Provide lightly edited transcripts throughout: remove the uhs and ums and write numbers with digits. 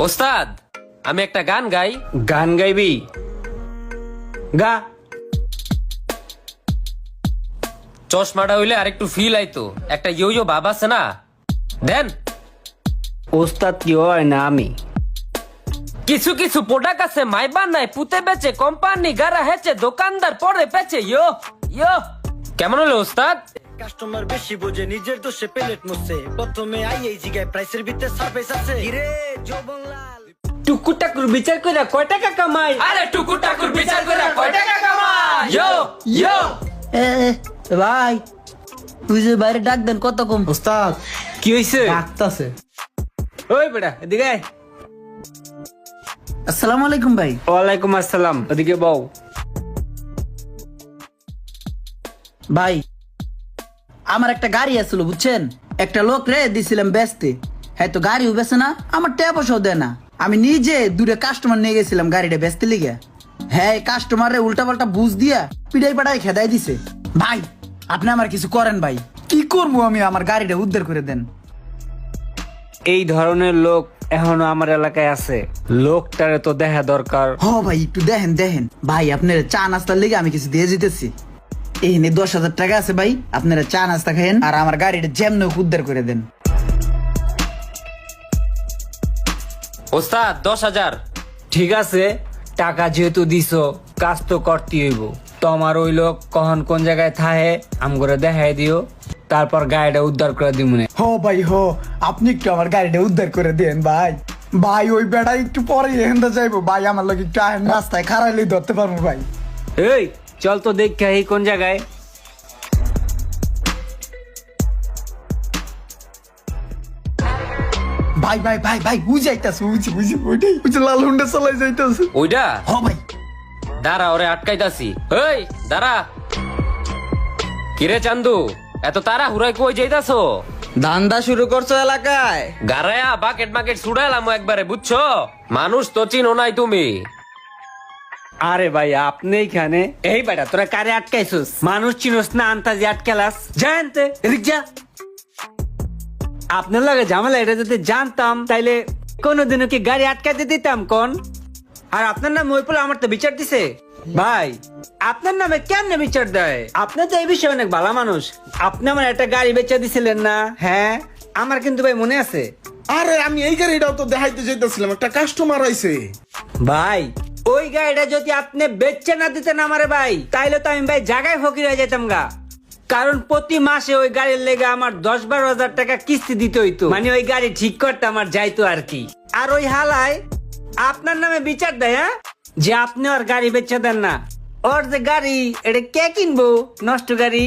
ওস্তাদ, আমি একটা গান গাই। গান গাইবি? গা। চশমাটা হইলে আর একটু ফিল আইতো। একটা ইয়ো ইয়ো ভাব আছে না, দেন। ওস্তাদ কি হয় না আমি? কিছু কিছু প্রোডাক্ট আছে মাই বানায় পুতে বেচে, কোম্পানি গারা হেচে, দোকানদার পরে পেছে। ইয়ো ইয়ো কেমন হলো ওস্তাদ? কাস্টমার বেশি বোঝে, নিজের দোষে প্লেট মুছে। প্রথমে আই এই জিগায় প্রাইসের ভিতরে সার্ভিস আছে। হিরে যৌবনলাল টুকুর টাকুর বিচার করে কয় টাকা কামাই? আরে টুকুর টাকুর বিচার করে কয় টাকা কামাই? ইয়ো ইয়ো ভাই তুই যে বাইরে ডাক দেন কত কম। ওস্তাদ কি হইছে? ডাকতাছে। ওই বেটা এদিকে আয়। আসসালামু আলাইকুম ভাই। ওয়ালাইকুম আসসালাম। ওদিকে বউ। ভাই আমার একটা গাড়ি আছিল বুঝছেন, একটা লোক রে দিছিলাম বেচতে। হ্যাঁ তো গাড়িও বেচে না, আমার টাকা পয়সাও দেয় না। আমি নিজে দূরে কাস্টমার নিয়ে গেছিলাম গাড়িটা বেচতে লিগে। হ্যাঁ কাস্টমারে উল্টা পাল্টা বুঝ দিয়া পিড়াই পাড়াই খেদাই দিছে। ভাই আপনি আমার কিছু করেন ভাই, কি করবো আমি, আমার গাড়িটা উদ্ধার করে দেন। এই ধরনের লোক এখনো আমার এলাকায় আছে। লোকটারে তো দেখা দরকার। হ ভাই একটু দেখেন দেখেন ভাই, আপনারা চা নাস্তার লিগে আমি কিছু দিয়ে যেতেছি। এই নে 10,000 টাকা আছে ভাই, আপনারা চা নাস্তা খাইেন আর আমার গাড়িটা যেমন হোক উদ্ধার করে দেন। ওস্তাদ 10,000। ঠিক আছে, টাকা যেহেতু দিছো কাজ তো করতে হইব। তোমার ওই লোক কখন কোন জায়গায় থাহে আমগরে দেখাই দিও, তারপর গাড়িটা উদ্ধার করে দিমুনে। হো ভাই হো, আপনি একটু আমার গাড়িটা উদ্ধার করে দেন ভাই। ভাই ওই বেড়া একটু পরে এখানটা যাইবো ভাই, আমার লোক একটু রাস্তায় খারাইলেই ধরতে পারবো ভাই। এই চল তো দেখে এই কোন জায়গায়। ভাই ভাই ভাই ভাই বুঝাইতাছে, বুঝি ওইটাই বুঝে লাল হুন্ডা চালাই যাইতাছে। ওইটা হ ভাই দাঁড়া, ওরে আটকাইতাছি। এই দাঁড়া। কিরে চান্দু, এত তারা হুরাই কই যাইতাছো? ধান্দা শুরু করছো এলাকায়? গারায়া বাকেট মাকেট ছুড়াইলাম একবারে, বুঝছো? মানুষ তো চিনো নাই তুমি। আরে ভাই আপনি এখানে? এই বেটা তোরা কারে আটকাইছিস? মানুষ চিনোস না, আন্তাজি আটকালাস। জানতে এদিক যা। আপনার লাগে ঝামেলা এটা যদি জানতাম তাইলে কোনোদিনও কি গাড়ি আটকাইতে দিতাম কোন? আর আপনার নাম ওই আমার তো বিচার দিছে। ভাই আপনার নামে কেমনে বিচার দেয়? আপনি তো এই বিষয়ে অনেক ভালো মানুষ। আপনি আমার একটা গাড়ি বেচা দিছিলেন না? হ্যাঁ আমার কিন্তু ভাই মনে আছে। আরে আমি এই গাড়িটাও তো দেখাইতে চাইতেছিলাম, একটা কাস্টমার আইছে। ভাই ওই গাড়িটা যদি আপনি বেচে না দিতেন আমারে ভাই, তাইলে তো আমি ভাই জায়গায় ফকির হয়ে যেতাম গা। কারণ প্রতি মাসে ওই গাড়ির লেগে আমার 10-12 হাজার টাকা কিস্তি দিতে হইতো। মানে ওই গাড়ি ঠিক করতে আমার যাইতো আর কি। আর ওই হালায় আপনার নামে বিচার দেয়, হ্যাঁ, যে আপনি ওর গাড়ি বেচে দেন না। ওর যে গাড়ি এটা কে কিনবো? নষ্ট গাড়ি।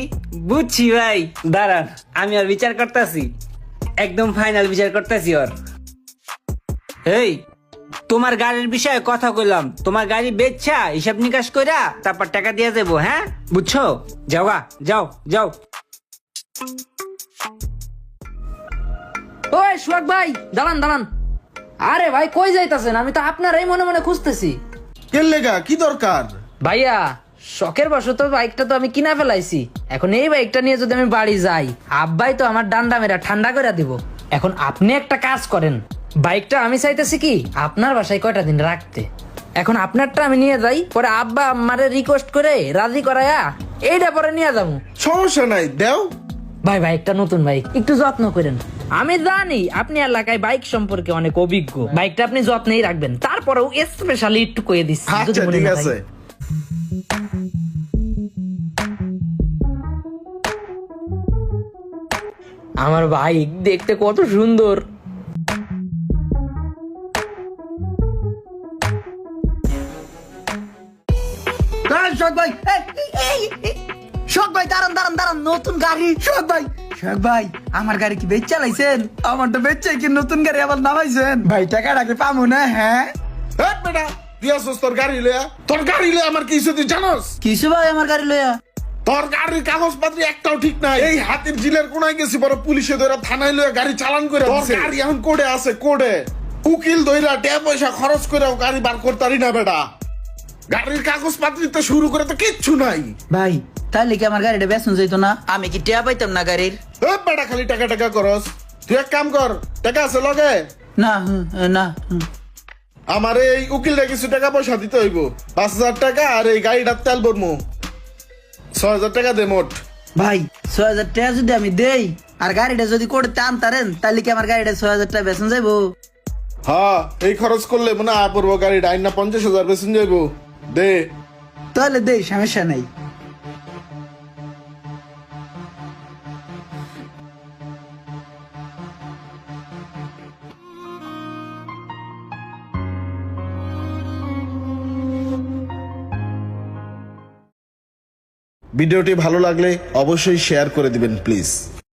বুঝছি ভাই, দাঁড়ান আমি আর বিচার করতেছি, একদম ফাইনাল বিচার করতেছি ওর। এই তোমার গাড়ির বিষয়ে কথা কইলাম, তোমার গাড়ি বেচছা হিসাব নিকাশ কইরা তারপর টাকা দিয়ে দেবো। হ্যাঁ বুঝছো? যাও গা, যাও যাও। ওই সোহাগ ভাই দাঁড়ান দাঁড়ান। আরে ভাই কই যাইতাছেন? আমি তো আপনারই মনে মনে খুঁজতেছি। কেন লেগা, কি দরকার? ভাইয়া শখের বশত বাইকটা তো আমি কিনা ফেলাইছি। এখন এই বাইকটা নিয়ে যদি আমি বাড়ি যাই, আব্বাই তো আমার ডান্ডা মেরা ঠান্ডা করে দিব। এখন আপনি একটা কাজ করেন, বাইকটা আমি চাইতেছি কি আপনার বাসায় কয়টা দিন রাখতে। এখন আপনারটা আমি নিয়ে যাই, পরে আব্বা আমারে রিকোয়েস্ট করে রাজি করায়া এইটা পরে নিয়ে যাবো। সমস্যা নাই, দেও। ভাই বাইকটা নতুন বাইক, একটু যত্ন করেন। আমি জানি আপনি এলাকায় বাইক সম্পর্কে অনেক অভিজ্ঞ, বাইকটা আপনি যত্নেই রাখবেন। তারপরেও স্পেশালি একটু কয়ে দিচ্ছি যদি আচ্ছা মনে ঠিক না আছে। থাকে। আমার বাইক দেখতে কত সুন্দর। শখ ভাই, শখ ভাই দাঁড়ান দাঁড়ান দাঁড়ান, নতুন গাড়ি। শখ ভাই, শখ ভাই আমার গাড়ি কি বেচ চালাইছেন? আমারটা বেচছে কি নতুন গাড়ি আবার নামাইছেন? ভাই টাকাটা কি পাবো না? হ্যাঁ এই বেটা, দিয়াছস তোর গাড়ি লয়া? তোর গাড়ি লয়া আমার কি তুই জানোস? কিছু ভাই আমার গাড়ি লইয়া? তোর গাড়ির কাগজপত্র একটাও ঠিক নাই। এই হাতির জিলের কোনায় গেছি, বড় পুলিশে ধরে থানায় লয়া গাড়ি চালান করে দিছে। তোর গাড়ি এখন কোডে আছে, কোডে। উকিল ধইরা টাকা পয়সা খরচ করে গাড়ি বার করতারি না বেটা। গাড়ির কাগজপত্র তো শুরু করে তো কিচ্ছু নাই। ভাই তাহলে কি আমার গাড়িটা বেচন যাইতো না? আমি কি টেয়া পাইতাম না গাড়ির? বেটা খালি টাকা টাকা করস। তুই এক কাম কর, টাকা আছে লগে, না না আমার এই উকিলটা কিছু টাকা পয়সা দিতে হইব, 5,000 টাকা, আর এই গাড়িটার তেল ভরমু 6,000 টাকা দে মোট। ভাই 6,000 টাকা যদি আমি দেই আর গাড়িটা যদি করতে আনতারেন তাহলে কি আমার গাড়িটা 6,000 টাকা বেচন যাইবো? হ্যাঁ, এই খরচ করলে মনে হয় পড়বো গাড়িটা আইনা 50,000 বেতন যাইব। দে। তাহলে দেই, সমস্যা নাই। ভিডিওটি ভালো লাগলে অবশ্যই শেয়ার করে দিবেন প্লিজ।